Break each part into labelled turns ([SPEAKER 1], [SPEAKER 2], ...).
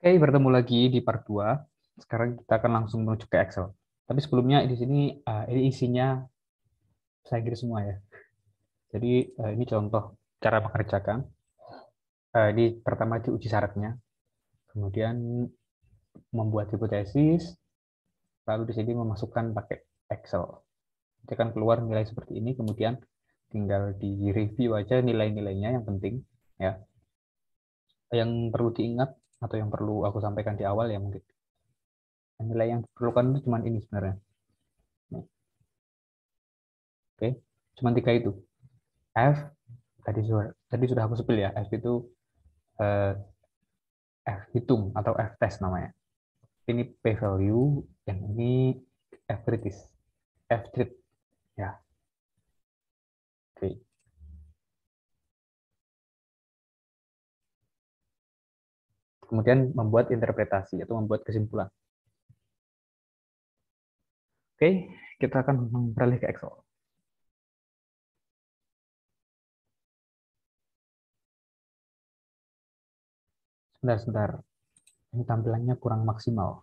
[SPEAKER 1] Oke, bertemu lagi di part 2. Sekarang kita akan langsung menuju ke Excel. Tapi sebelumnya di sini ini isinya saya kira semua ya. Jadi ini contoh cara mengerjakan. Di pertama diuji syaratnya, kemudian membuat hipotesis, lalu di sini memasukkan pakai Excel. Jadi akan keluar nilai seperti ini, kemudian tinggal di review aja nilai-nilainya yang penting ya. Yang perlu diingat atau yang perlu aku sampaikan di awal ya mungkin. Nilai yang diperlukan itu cuma ini sebenarnya. Oke, cuma tiga itu. F tadi sudah aku spill ya. F itu eh, F hitung atau F test namanya. Ini P value, yang ini F kritis, F treat ya. Oke. Kemudian membuat interpretasi atau membuat kesimpulan. Oke, kita akan beralih ke Excel. Sebentar. Ini tampilannya kurang maksimal.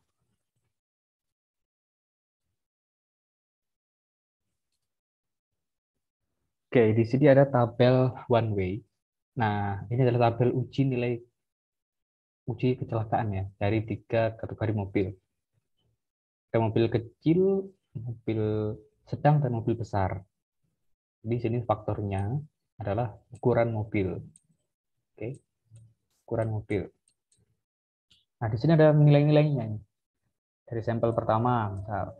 [SPEAKER 1] Oke, di sini ada tabel one way. Nah, ini adalah tabel uji kecelakaan ya dari tiga kategori mobil. Ada mobil kecil, mobil sedang, dan mobil besar. Di sini faktornya adalah ukuran mobil. Oke, ukuran mobil. Nah, di sini ada nilai-nilainya. Dari sampel pertama, misal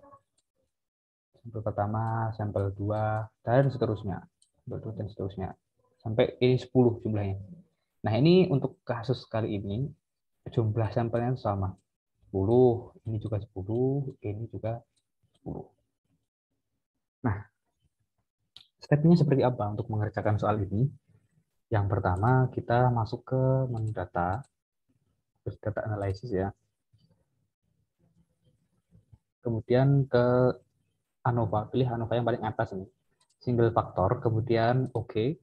[SPEAKER 1] sampel pertama, sampel 2 dan seterusnya. Sampel 2 dan seterusnya. Sampai ini 10 jumlahnya. Nah, ini untuk kasus kali ini jumlah sampelnya sama. 10, ini juga 10, ini juga 10. Nah, stepnya seperti apa untuk mengerjakan soal ini? Yang pertama, kita masuk ke menu data, terus data analisis ya. Kemudian ke ANOVA, pilih ANOVA yang paling atas ini. Single faktor, kemudian OK.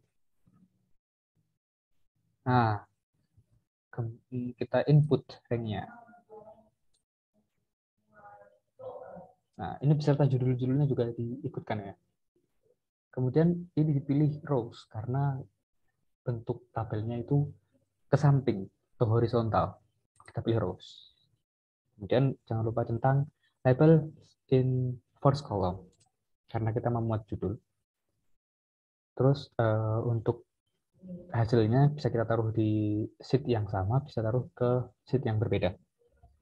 [SPEAKER 1] Nah, kita input ranknya. Nah, ini beserta judul-judulnya juga diikutkan ya. Kemudian ini dipilih rows karena bentuk tabelnya itu ke samping, ke horizontal. Kita pilih rows. Kemudian jangan lupa tentang label in first column karena kita memuat judul. Terus untuk hasilnya bisa kita taruh di sheet yang sama, bisa taruh ke sheet yang berbeda.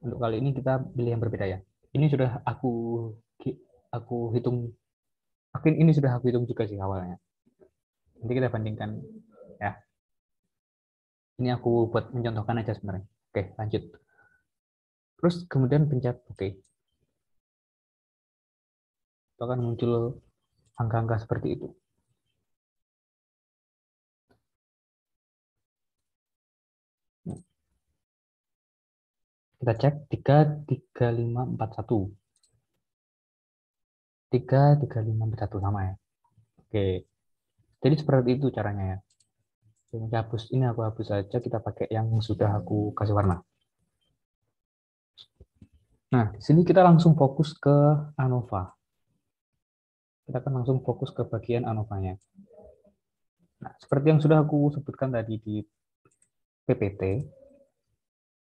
[SPEAKER 1] Untuk kali ini kita pilih yang berbeda ya. Ini sudah aku hitung, ini sudah aku hitung juga sih awalnya. Nanti kita bandingkan ya. Ini aku buat mencontohkan aja sebenarnya. Oke, lanjut. Terus kemudian pencet OK. Itu akan muncul angka-angka seperti itu. Kita cek 33541. 33541 sama ya. Oke. Jadi seperti itu caranya ya. Ini aku hapus saja, kita pakai yang sudah aku kasih warna. Nah, di sini kita langsung fokus ke ANOVA. Kita akan langsung fokus ke bagian ANOVA-nya. Nah, seperti yang sudah aku sebutkan tadi di PPT,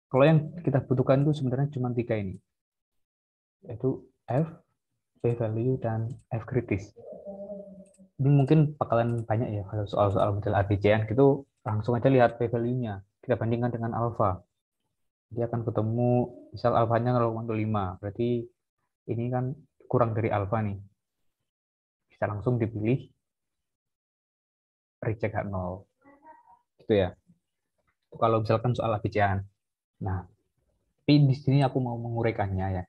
[SPEAKER 1] kalau yang kita butuhkan itu sebenarnya cuma tiga ini, yaitu F, P value, dan F kritis. Ini mungkin bakalan banyak ya kalau soal-soal model ABCN gitu, langsung aja lihat P value-nya. Kita bandingkan dengan alfa. Dia akan ketemu, misal alfanya 0,5, berarti ini kan kurang dari alfa nih. Bisa langsung dipilih reject H0. Gitu ya. Itu kalau misalkan soal ABCN. Nah, tapi di sini aku mau menguraikannya ya.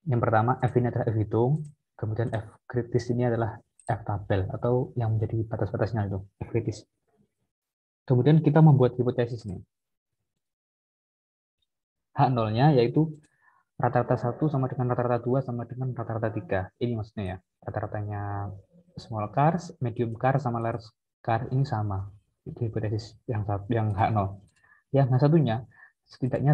[SPEAKER 1] Yang pertama, F ini adalah F hitung, kemudian F kritis ini adalah F tabel, atau yang menjadi batas-batasnya itu, F kritis. Kemudian kita membuat hipotesis nih. H0-nya yaitu rata-rata 1 sama dengan rata-rata 2 sama dengan rata-rata 3. Ini maksudnya ya. Rata-ratanya small cars, medium car, sama large car ini sama. Itu hipotesis yang satu, yang H0. Yang satunya setidaknya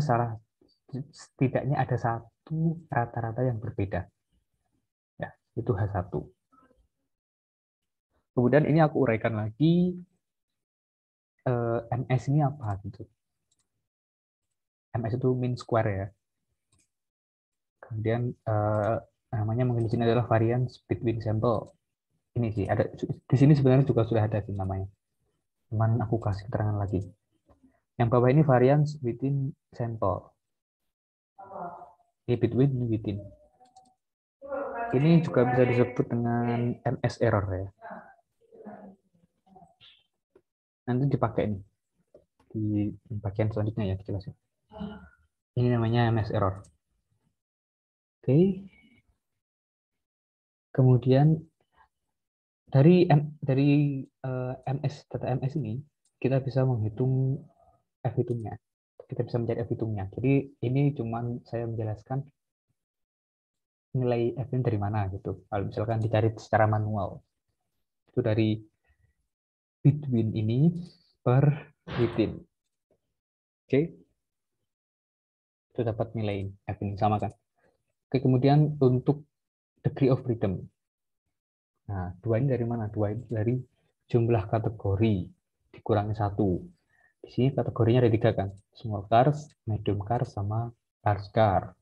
[SPEAKER 1] ada satu rata-rata yang berbeda. Ya, itu H1. Kemudian ini aku uraikan lagi, MS ini apa gitu. MS itu mean square ya. Kemudian namanya mungkin di sini adalah variance between sample. Ini sih ada di sini sebenarnya juga sudah ada sih namanya. Cuman aku kasih keterangan lagi. Yang bawah ini variance within sample. Within. Ini juga bisa disebut dengan MS error ya. Nanti dipakai nih di bagian selanjutnya ya dijelasin. Ini namanya MS error. Oke. Kemudian dari MS data MS ini kita bisa menghitung F hitungnya. Kita bisa mencari F hitungnya. Jadi ini cuman saya menjelaskan nilai F ini dari mana gitu. Kalau misalkan dicari secara manual itu dari between ini per within. Oke. Itu dapat nilai F ini sama kan. Oke, kemudian untuk degree of freedom. Nah, dua ini dari mana? Dua ini dari jumlah kategori dikurangi satu. Di sini kategorinya ada tiga kan? Small cars, medium cars, sama large car.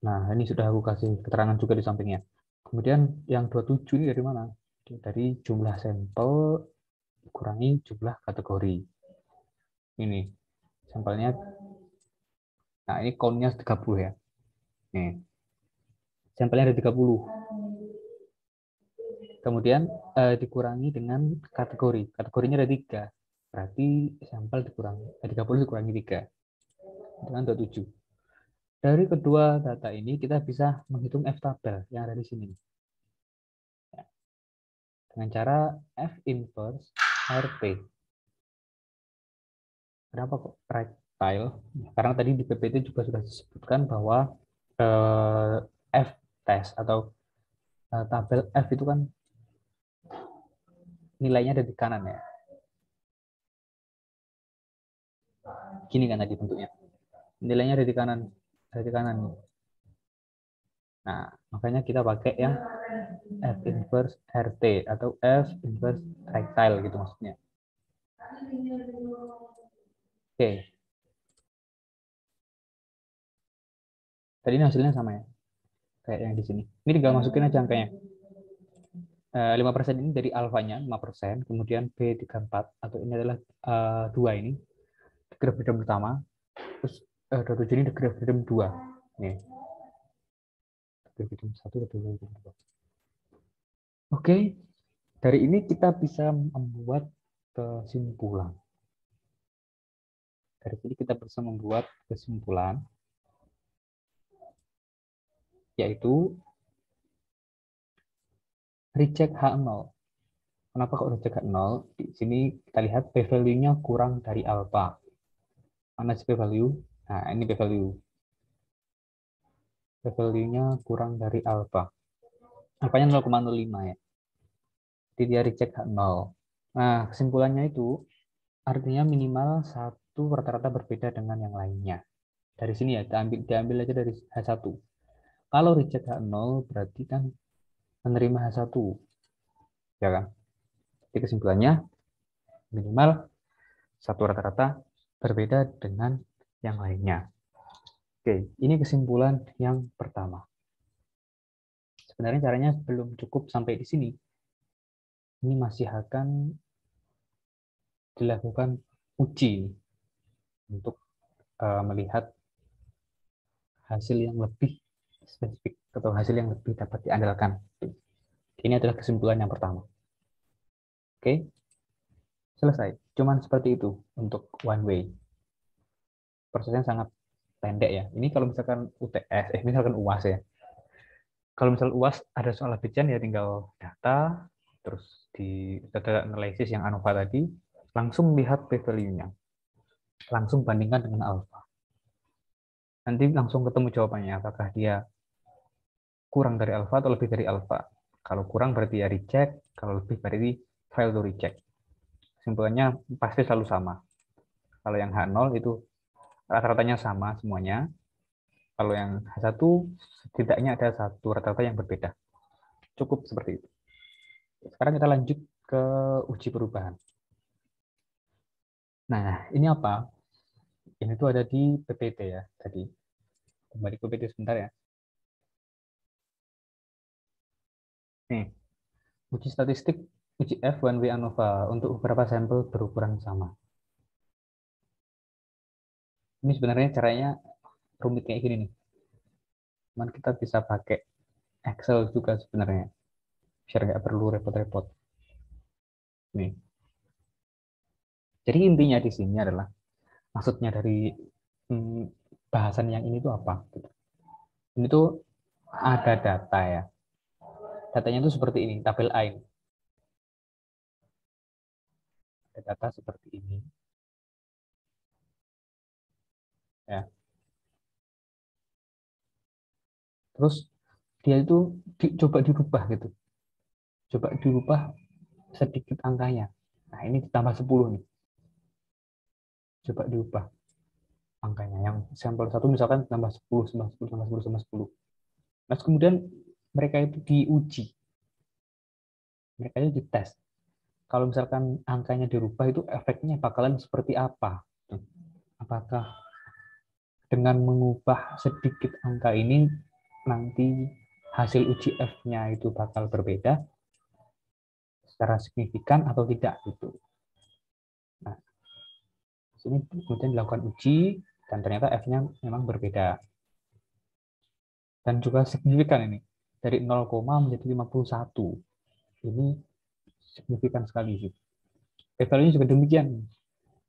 [SPEAKER 1] Nah, ini sudah aku kasih keterangan juga di sampingnya. Kemudian yang 27 ini dari mana? Dari jumlah sampel dikurangi jumlah kategori. Ini sampelnya. Nah, ini count-nya 30 ya. Nih. Sampelnya ada 30. Kemudian dikurangi dengan kategori. Kategorinya ada 3. Berarti sampel dikurangi 30 dikurangi 3. Dengan 27. Dari kedua data ini kita bisa menghitung F tabel yang ada di sini. Dengan cara F inverse RT. Kenapa kok rectile? Karena tadi di PPT juga sudah disebutkan bahwa F test atau tabel F itu kan nilainya ada di kanan ya. Gini kan tadi bentuknya. Nilainya ada di kanan. Ada di kanan. Nah, makanya kita pakai yang F inverse RT atau F inverse rectile gitu maksudnya. Oke. Tadi ini hasilnya sama ya. Kayak yang di sini. Ini tinggal masukin aja angkanya. 5% ini dari alfanya 5%, kemudian B34 atau ini adalah 2 ini degree of freedom pertama, terus 27 ini degree of freedom 2. Nih. Degree of freedom 1, degree of freedom 2. Oke, dari ini kita bisa membuat kesimpulan. Dari sini kita bisa membuat kesimpulan yaitu reject H0. Kenapa kok reject H0? Di sini kita lihat p-value-nya kurang dari alpha. Mana sih p-value? Nah, ini p-value. P-value-nya kurang dari alpha. Alpha-nya 0,05 ya. Jadi dia reject H0. Nah, kesimpulannya itu artinya minimal satu rata-rata berbeda dengan yang lainnya. Dari sini ya, diambil aja dari H1. Kalau reject H0 berarti kan menerima H1. Ya kan? Jadi kesimpulannya minimal satu rata-rata berbeda dengan yang lainnya. Oke, ini kesimpulan yang pertama. Sebenarnya caranya belum cukup sampai di sini. Ini masih akan dilakukan uji untuk melihat hasil yang lebih spesifik atau hasil yang lebih dapat diandalkan. Ini adalah kesimpulan yang pertama. Oke, selesai. Cuman seperti itu untuk one way. Prosesnya sangat pendek ya. Ini kalau misalkan UTS, misalkan UAS ya. Kalau misal UAS ada soal Abidjan ya tinggal data, terus di data analisis yang ANOVA tadi, langsung lihat p-value-nya. Langsung bandingkan dengan alpha. Nanti langsung ketemu jawabannya, apakah dia kurang dari alpha atau lebih dari alpha. Kalau kurang berarti ya reject, kalau lebih berarti fail to reject. kesimpulannya pasti selalu sama. Kalau yang H0 itu rata-ratanya sama semuanya. Kalau yang H1 setidaknya ada satu rata-rata yang berbeda. Cukup seperti itu. Sekarang kita lanjut ke uji perubahan. Nah, ini apa? Ini tuh ada di PPT ya tadi. Kembali ke PPT sebentar ya. Nih, uji statistik uji F1W ANOVA untuk beberapa sampel berukuran sama. Ini sebenarnya caranya rumit kayak gini nih. Cuman kita bisa pakai Excel juga sebenarnya. Biar nggak perlu repot-repot. Nih. Jadi intinya di sini adalah maksudnya dari hmm, bahasan yang ini tuh apa? Ini tuh ada data ya. Datanya tuh seperti ini, tabel A ini. Ada data seperti ini. Ya. Terus dia itu coba dirubah gitu. Coba dirubah sedikit angkanya. Nah, ini ditambah 10 nih. Coba diubah angkanya. Yang sampel satu misalkan tambah 10, tambah 10, tambah 10, tambah 10. Nah, kemudian mereka itu diuji. Mereka itu dites. Kalau misalkan angkanya dirubah itu efeknya bakalan seperti apa? Apakah dengan mengubah sedikit angka ini nanti hasil uji F-nya itu bakal berbeda secara signifikan atau tidak gitu. Nah, di sini kemudian dilakukan uji dan ternyata F-nya memang berbeda. Dan juga signifikan ini. Dari 0, menjadi 51. Ini signifikan sekali sih. P-value juga demikian.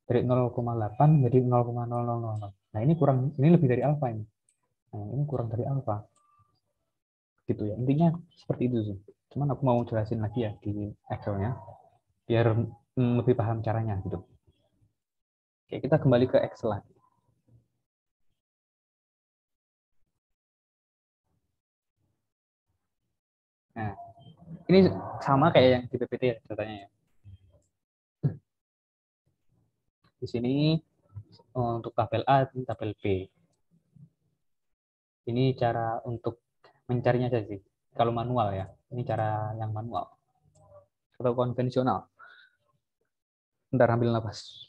[SPEAKER 1] Dari 0,8 menjadi 0,0000. Nah, ini kurang, ini lebih dari alfa ini. Nah, ini kurang dari alfa. Gitu ya. Intinya seperti itu sih. Cuman aku mau jelasin lagi ya di Excel-nya biar lebih paham caranya gitu. Oke, kita kembali ke Excel lagi. Nah, ini sama kayak yang di PPT ya datanya ya. Di sini untuk tabel A dan tabel B. Ini cara untuk mencarinya aja sih. Kalau manual ya, ini cara yang manual. Atau konvensional. Ntar ambil nafas.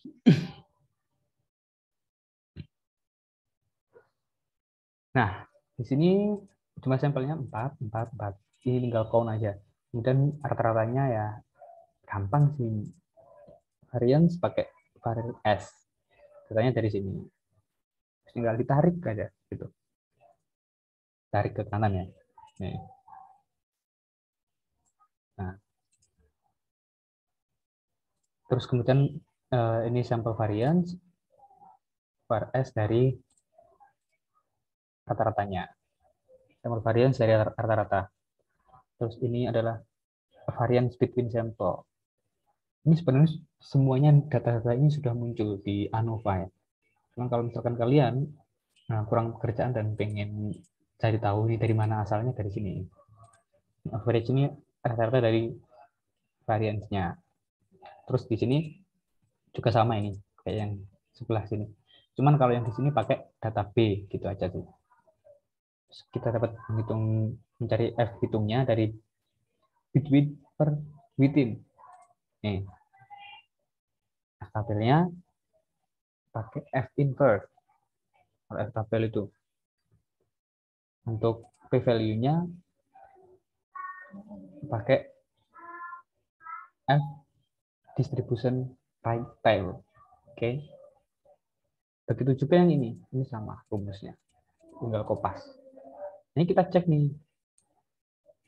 [SPEAKER 1] Nah, di sini cuma sampelnya 4, 4, 4. Ini tinggal count aja. Kemudian rata-ratanya ya gampang sih. Variance pakai variance S. Katanya dari sini. Tinggal ditarik aja gitu. Tarik ke kanan ya. Nih. Nah, terus kemudian ini sampel variance var S dari rata-ratanya. Sampel variance dari rata-rata. Terus ini adalah variance between sample. Ini sebenarnya semuanya data-data ini sudah muncul di ANOVA ya. Cuma kalau misalkan kalian kurang pekerjaan dan pengen cari tahu ini dari mana asalnya, dari sini. Average ini rata-rata dari variance-nya. Terus di sini juga sama ini, kayak yang sebelah sini. Cuman kalau yang di sini pakai data B gitu aja sih. Kita dapat menghitung, mencari F hitungnya dari between per within. Nih, tabelnya pakai F inverse. Kalau F tabel itu untuk P value-nya pakai F distribution right tail. Oke. Begitu juga yang ini sama rumusnya. Tinggal kopas. Ini kita cek nih.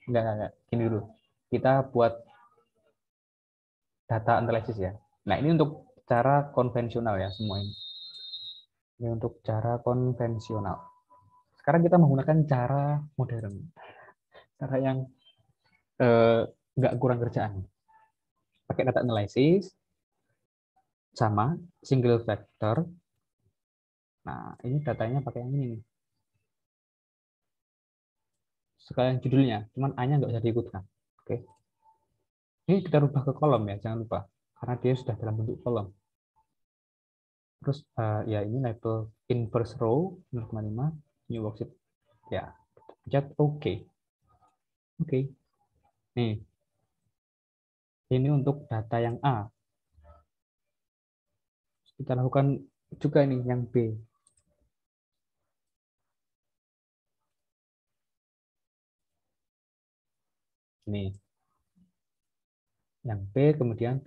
[SPEAKER 1] Enggak. Gini dulu. Kita buat data analisis ya. Nah, ini untuk cara konvensional ya semua ini. Ini untuk cara konvensional. Sekarang kita menggunakan cara modern. Cara yang nggak kurang kerjaan. Pakai data analisis, sama single factor. Nah, ini datanya pakai yang ini nih. Sekalian judulnya, cuman A-nya nggak usah diikutkan. Oke. Ini kita rubah ke kolom ya, jangan lupa. karena dia sudah dalam bentuk kolom. Terus ya ini label inverse row 0,5 new worksheet. Ya, pencet OK. Oke. Nih, ini untuk data yang A. Kita lakukan juga nih yang B. Nih, yang B kemudian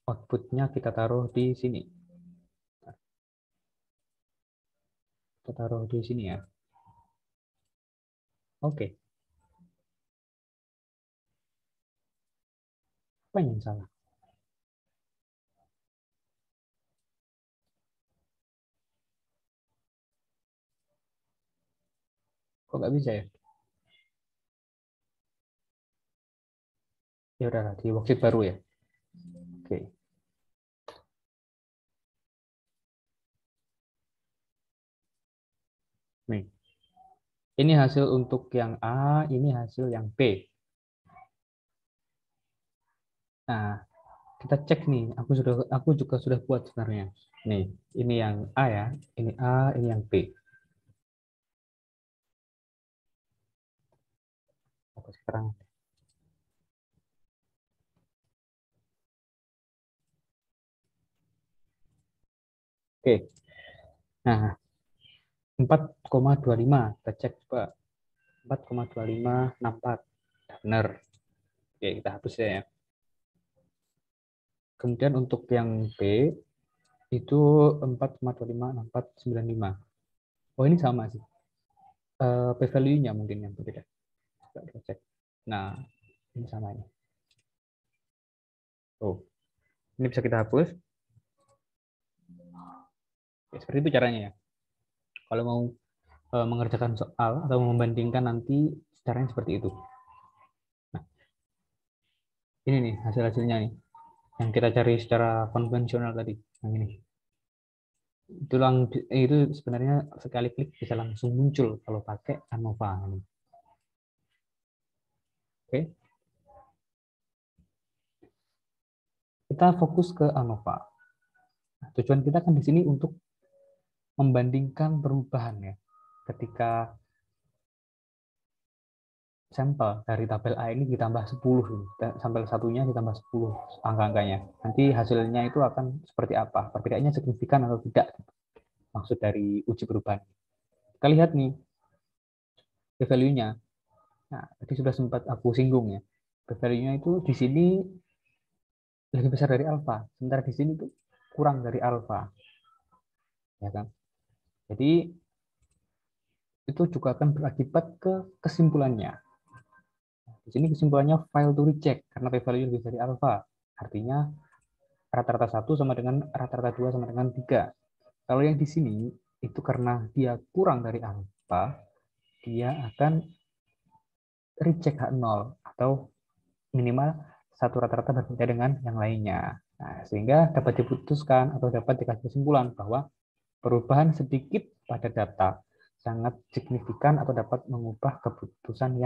[SPEAKER 1] outputnya kita taruh di sini. Kita taruh di sini ya. Oke. Apa yang salah? Kok nggak bisa ya? Ya udah di worksheet baru ya. Oke. Nih. Ini hasil untuk yang A, ini hasil yang B. Nah, kita cek nih. Aku juga sudah buat sebenarnya. Nih, ini yang A ya. Ini A, ini yang B. Aku sekarang. Oke. Nah, 4,25. Kita cek coba. 4,2564. Benar. Oke, kita hapus ya. Kemudian untuk yang B itu 4,256495. Oh, ini sama sih. P-value-nya mungkin yang berbeda. Coba kita cek. Nah, ini sama ini. Oh, ini bisa kita hapus. Ya, seperti itu caranya ya. Kalau mau mengerjakan soal atau membandingkan nanti caranya seperti itu. Nah, ini nih hasil-hasilnya nih. Yang kita cari secara konvensional tadi. Yang ini. Itu sebenarnya sekali klik bisa langsung muncul kalau pakai ANOVA. Oke. Kita fokus ke ANOVA. Nah, tujuan kita kan di sini untuk membandingkan perubahan ya. Ketika sampel dari tabel A ini ditambah 10 ini. Sampel satunya ditambah 10 angka-angkanya. Nanti hasilnya itu akan seperti apa? Perbedaannya signifikan atau tidak? Maksud dari uji perubahan. Kita lihat nih p-value-nya. Nah, tadi sudah sempat aku singgung ya. P-value-nya itu di sini lebih besar dari alfa, sementara di sini itu kurang dari alfa. Ya kan? Jadi itu juga akan berakibat ke kesimpulannya. Di sini kesimpulannya fail to reject karena p-value lebih dari alfa. Artinya rata-rata 1 sama dengan rata-rata 2 sama dengan 3. Kalau yang di sini itu karena dia kurang dari alfa, dia akan reject H0 atau minimal satu rata-rata berbeda dengan yang lainnya. Nah, sehingga dapat diputuskan atau dapat dikasih kesimpulan bahwa perubahan sedikit pada data sangat signifikan atau dapat mengubah keputusan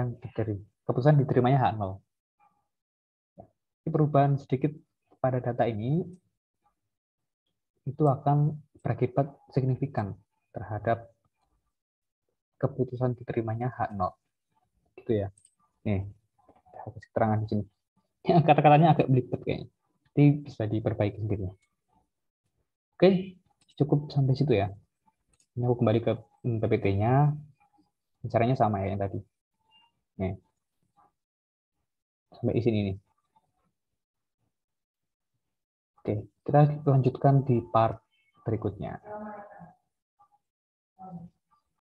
[SPEAKER 1] diterimanya H0. Perubahan sedikit pada data ini itu akan berakibat signifikan terhadap keputusan diterimanya H0. Gitu ya. Nih, keterangan di sini. Kata-katanya agak belibet kayaknya. Jadi bisa diperbaiki sendiri. Oke, cukup sampai situ ya. Ini aku kembali ke PPT-nya. Caranya sama ya yang tadi. Nih, sampai di sini nih. Oke, kita lanjutkan di part berikutnya.